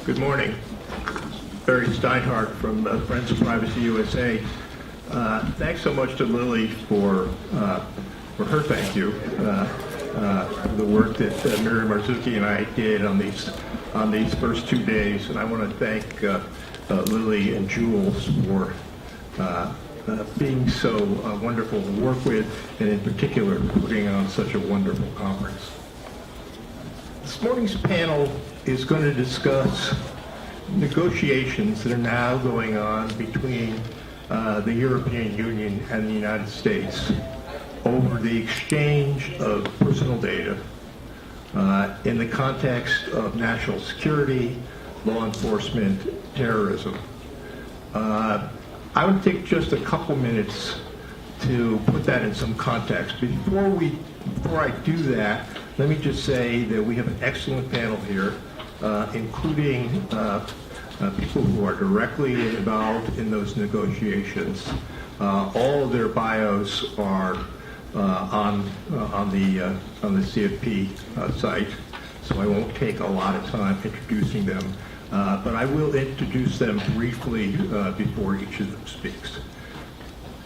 Good morning. Barry Steinhardt from Friends of Privacy USA. Thanks so much to Lily for her thank you, the work that Miriam Marzuki and I did on these first 2 days, and I want to thank Lily and Jules for being so wonderful to work with, and in particular putting on such a wonderful conference. This morning's panel is going to discuss negotiations that are now going on between the European Union and the United States over the exchange of personal data in the context of national security, law enforcement, terrorism. I would take just a couple minutes to put that in some context. Before I do that, let me just say that we have an excellent panel here, including people who are directly involved in those negotiations. All of their bios are on the CFP site, so I won't take a lot of time introducing them, but I will introduce them briefly before each of them speaks.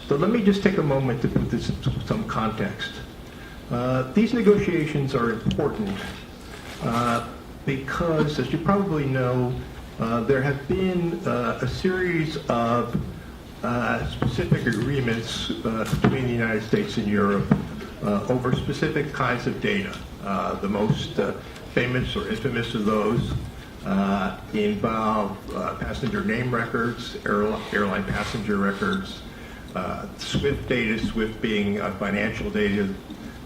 So let me just take a moment to put this in some context. These negotiations are important because, as you probably know, there have been a series of specific agreements between the United States and Europe over specific kinds of data. The most famous or infamous of those involve passenger name records, airline passenger records, SWIFT data, SWIFT being financial data, in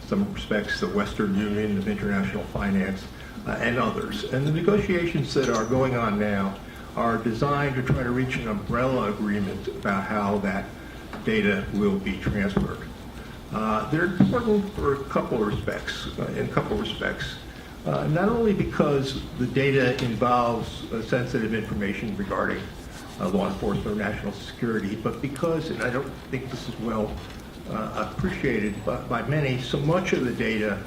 some respects the Western Union of International Finance, and others. And the negotiations that are going on now are designed to try to reach an umbrella agreement about how that data will be transferred. They're important for a couple of respects, not only because the data involves sensitive information regarding law enforcement or national security, but because, and I don't think this is well appreciated by many, so much of the data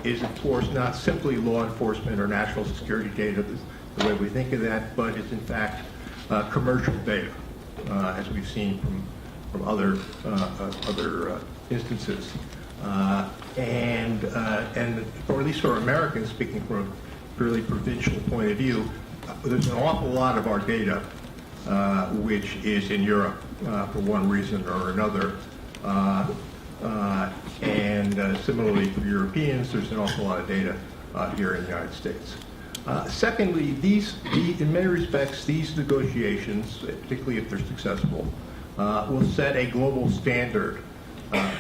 is, of course, not simply law enforcement or national security data, the way we think of that, but it's in fact commercial data, as we've seen from other instances, and or at least for Americans, speaking from a purely provincial point of view, there's an awful lot of our data which is in Europe for one reason or another. And similarly for Europeans, there's an awful lot of data here in the United States. Secondly, in many respects, these negotiations, particularly if they're successful, will set a global standard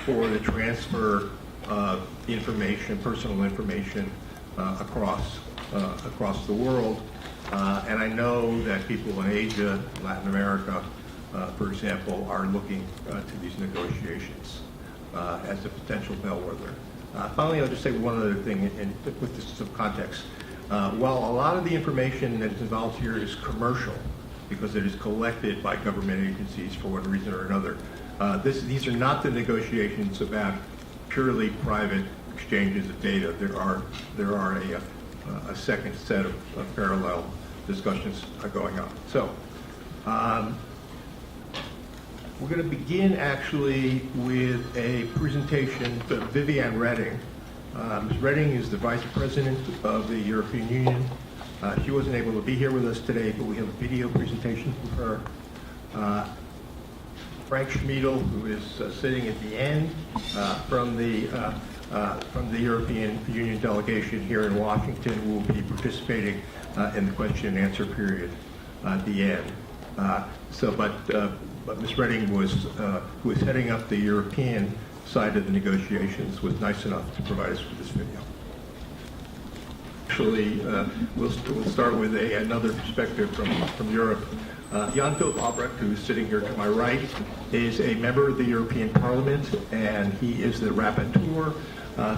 for the transfer of information, personal information, across the world. And I know that people in Asia, Latin America, for example, are looking to these negotiations as a potential bellwether. Finally, I'll just say one other thing, and to put this in some context. While a lot of the information that is involved here is commercial, because it is collected by government agencies for one reason or another, these are not the negotiations about purely private exchanges of data. There are a second set of parallel discussions going on. So. We're going to begin actually with a presentation from Viviane Reding. Ms. Reding is the Vice President of the European Union. She wasn't able to be here with us today, but we have a video presentation from her. Frank Schmiedel, who is sitting at the end from the European Union delegation here in Washington, will be participating in the question and answer period at the end. But Ms. Reding who was heading up the European side of the negotiations, was nice enough to provide us with this video. Actually, we'll start with another perspective from Europe. Jan-Philipp Albrecht, who is sitting here to my right, is a member of the European Parliament, and he is the rapporteur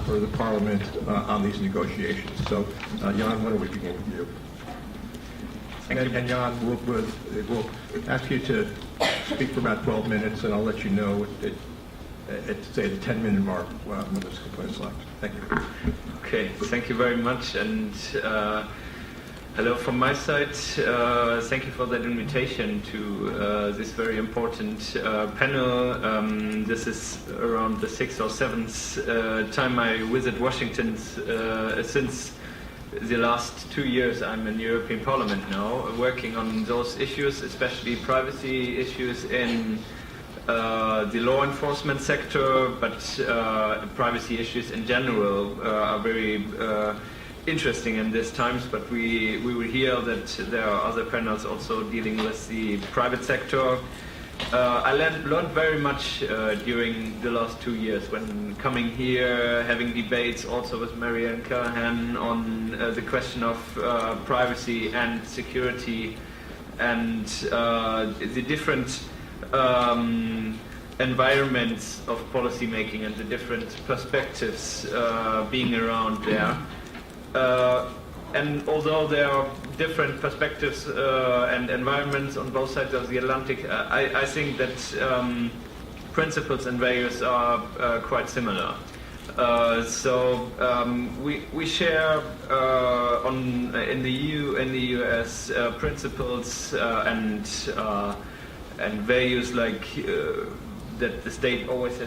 for the Parliament on these negotiations. So, Jan, why don't we begin with you? And Jan, we'll ask you to speak for about 12 minutes, and I'll let you know at say the 10-minute mark when there's left. Thank you. Okay, thank you very much, and Hello from my side. Thank you for that invitation to this very important panel. This is around the 6th or 7th time I visit Washington since the last 2 years. I'm in European Parliament now, working on those issues, especially privacy issues in the law enforcement sector, but privacy issues in general are very interesting in these times, but we will hear that there are other panels also dealing with the private sector. I learned very much during the last 2 years when coming here, having debates also with Marianne Callahan on the question of privacy and security and the different environments of policy making and the different perspectives being around there. And although there are different perspectives and environments on both sides of the Atlantic, I think that principles and values are quite similar. So we share in the EU and the US principles and values like that the state always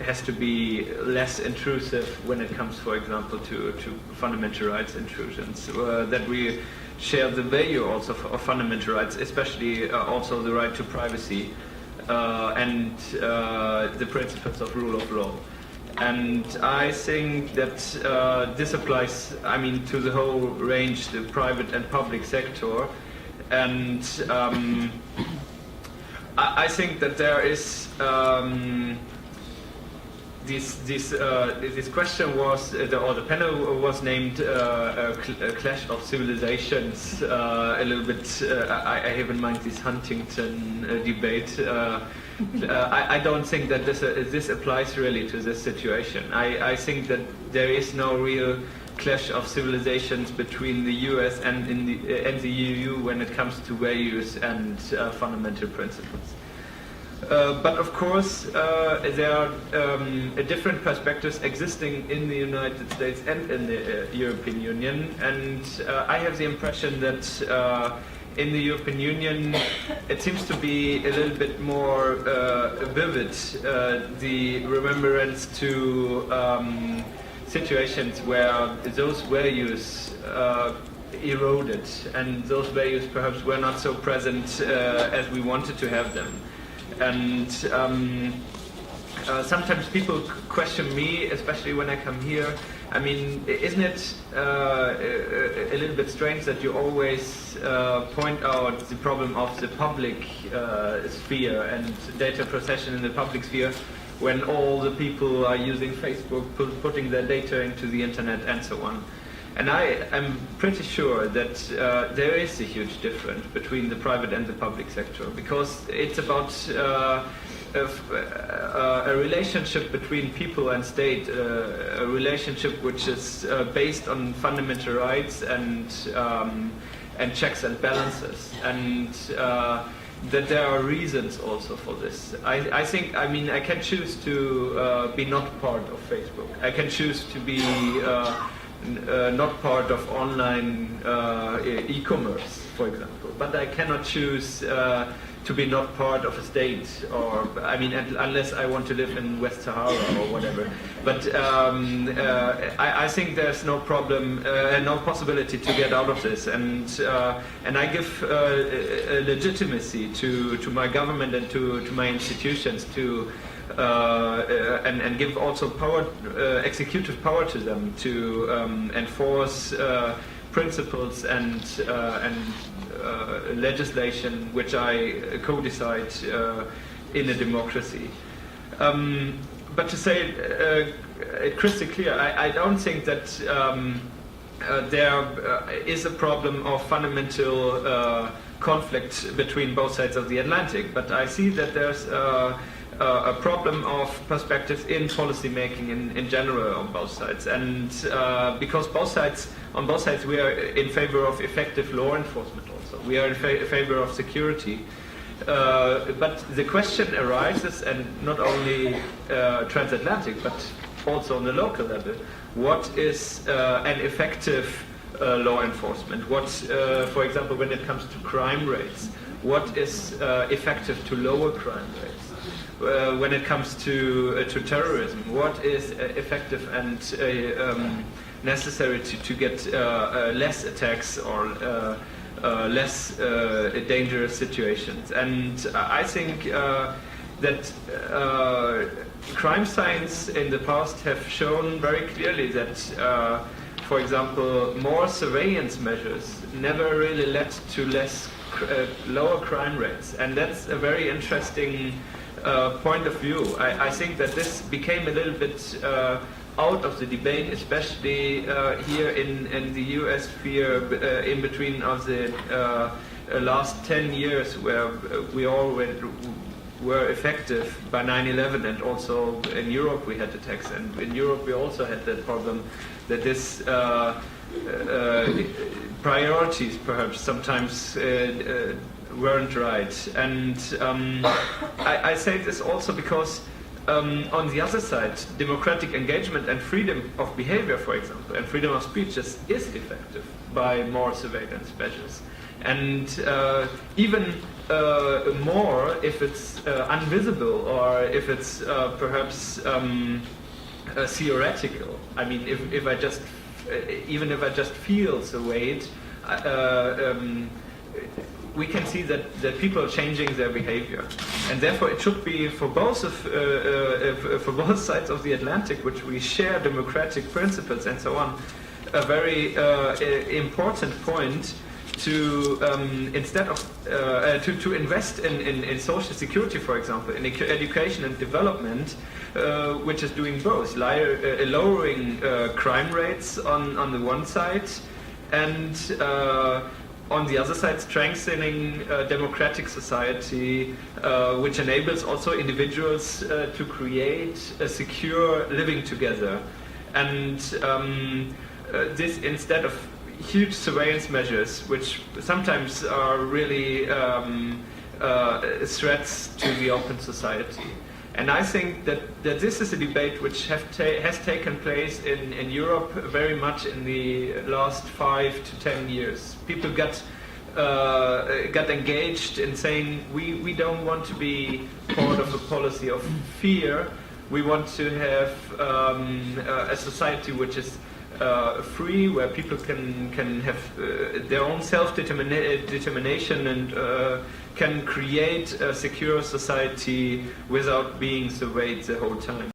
has to be less intrusive when it comes, for example, to fundamental rights intrusions. That we share the value also of fundamental rights, especially also the right to privacy and the principles of rule of law. And I think that this applies, I mean, to the whole range, the private and public sector. And I think that there is this question was, or the panel was named a clash of civilizations. A little bit. I have in mind this Huntington debate. I don't think that this applies really to this situation. I think that there is no real clash of civilizations between the US and the EU when it comes to values and fundamental principles. But of course, there are different perspectives existing in the United States and in the European Union, and I have the impression that in the European Union it seems to be a little bit more vivid, the remembrance to situations where those values eroded and those values perhaps were not so present as we wanted to have them. And sometimes people question me, especially when I come here. I mean, isn't it a little bit strange that you always point out the problem of the public sphere and data processing in the public sphere when all the people are using Facebook, putting their data into the internet and so on? And I am pretty sure that there is a huge difference between the private and the public sector, because it's about a relationship between people and state, a relationship which is based on fundamental rights and checks and balances, and that there are reasons also for this. I think, I mean, I can choose to be not part of Facebook. I can choose to be not part of online e-commerce, for example, but I cannot choose to be not part of a state, or I mean, unless I want to live in West Sahara or whatever. But I think there's no problem, no possibility to get out of this, and I give legitimacy to my government and to my institutions to. And give also power, executive power to them to enforce principles and legislation which I co-decide in a democracy. But to say it crystal clear, I don't think that there is a problem of fundamental conflict between both sides of the Atlantic, but I see that there's a problem of perspectives in policy making in general on both sides, and because on both sides we are in favor of effective law enforcement also, we are in favor of security, but the question arises, and not only transatlantic but also on the local level, what is an effective law enforcement? What, for example, when it comes to crime rates, what is effective to lower crime rates? When it comes to terrorism, what is effective and necessary to get less attacks or less dangerous situations? And I think that crime science in the past have shown very clearly that, for example, more surveillance measures never really led to lower crime rates, and that's a very interesting point of view. I think that this became a little bit out of the debate, especially here in the US sphere, in between of the last 10 years, where we all were effective by 9/11, and also in Europe we had attacks, and in Europe we also had that problem that this priorities perhaps sometimes weren't right. And I say this also because on the other side, democratic engagement and freedom of behavior, for example, and freedom of speech is effective by more surveillance measures. And even more if it's invisible, or if it's perhaps theoretical. I mean, if I just even if I just feel the weight, we can see that people are changing their behavior, and therefore it should be for both sides of the Atlantic, which we share democratic principles and so on, a very important point to instead of to invest in social security, for example, in education and development, which is doing both, lowering crime rates on the one side, and on the other side strengthening democratic society, which enables also individuals to create a secure living together. And this, instead of huge surveillance measures, which sometimes are really threats to the open society. And I think that this is a debate which has taken place in Europe very much in the last 5 to 10 years. People got engaged in saying we don't want to be part of a policy of fear. We want to have a society which is free, where people can have their own self-determination and can create a secure society without being surveyed the whole time.